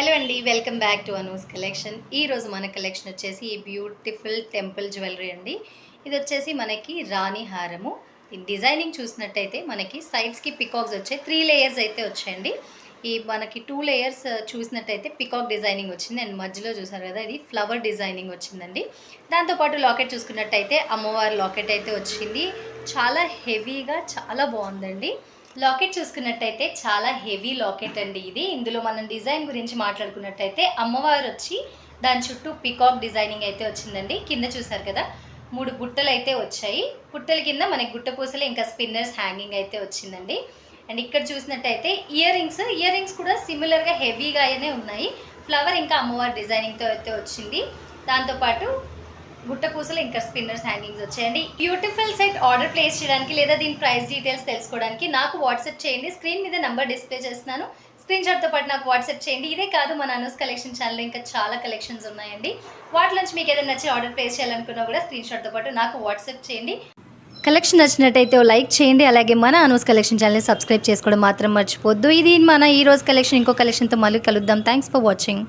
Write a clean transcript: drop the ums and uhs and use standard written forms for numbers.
Hello అండి, welcome back to Anu's collection. ఈరోజు మన కలెక్షన్ వచ్చేసి ఈ బ్యూటిఫుల్ టెంపుల్ జ్యువెలరీ అండి. ఇది వచ్చేసి మనకి రాణి హారము. డిజైనింగ్ చూసినట్టయితే మనకి సైడ్స్కి పికాక్స్ వచ్చాయి, 3 లేయర్స్ అయితే వచ్చాయండి. ఈ మనకి 2 లేయర్స్ చూసినట్టయితే పికాక్ డిజైనింగ్ వచ్చింది అండ్ మధ్యలో చూసారు కదా, ఇది ఫ్లవర్ డిజైనింగ్ వచ్చిందండి. దాంతోపాటు లాకెట్ చూసుకున్నట్టయితే అమ్మవారి లాకెట్ అయితే వచ్చింది. చాలా హెవీగా చాలా బాగుందండి. లాకెట్ చూసుకున్నట్టయితే చాలా హెవీ లాకెట్ అండి ఇది. ఇందులో మనం డిజైన్ గురించి మాట్లాడుకున్నట్టయితే అమ్మవారు వచ్చి దాని చుట్టూ పికాక్ డిజైనింగ్ అయితే వచ్చిందండి. కింద చూసారు కదా, 3 బుట్టలు అయితే వచ్చాయి. బుట్టల కింద మనకి గుట్ట పూసలు ఇంకా స్పిన్నర్స్ హ్యాంగింగ్ అయితే వచ్చిందండి. అండ్ ఇక్కడ చూసినట్టయితే ఇయర్ రింగ్స్ కూడా సిమిలర్గా హెవీగానే ఉన్నాయి. ఫ్లవర్ ఇంకా అమ్మవారి డిజైనింగ్తో అయితే వచ్చింది. దాంతోపాటు గుట్ట పూసలు ఇంకా స్పిన్నర్స్ హ్యాంగింగ్స్ వచ్చాయండి. బ్యూటిఫుల్ సెట్ ఆర్డర్ ప్లేస్ చేయడానికి లేదా దీని ప్రైస్ డీటెయిల్స్ తెలుసుకోవడానికి నాకు వాట్సాప్ చేయండి. స్క్రీన్ మీద నెంబర్ డిస్ప్లే చేస్తున్నాను, స్క్రీన్ షాట్తో పాటు నాకు వాట్సాప్ చేయండి. ఇదే కాదు, మన అనూస్ కలెక్షన్ ఛానల్లో ఇంకా చాలా కలెక్షన్స్ ఉన్నాయండి. వాటిలోంచి మీకు ఏదైనా నచ్చి ఆర్డర్ ప్లేస్ చేయాలనుకున్నా కూడా స్క్రీన్ షాట్తో పాటు నాకు వాట్సాప్ చేయండి. కలెక్షన్ నచ్చినట్టయితే లైక్ చేయండి. అలాగే మన అనూస్ కలెక్షన్ ఛానల్ని సబ్స్క్రైబ్ చేసుకోవడం మాత్రం మర్చిపోద్దు. ఇది మన ఈ రోజు కలెక్షన్. ఇంకో కలెక్షన్తో మళ్ళీ కలుద్దాం. Thanks for watching.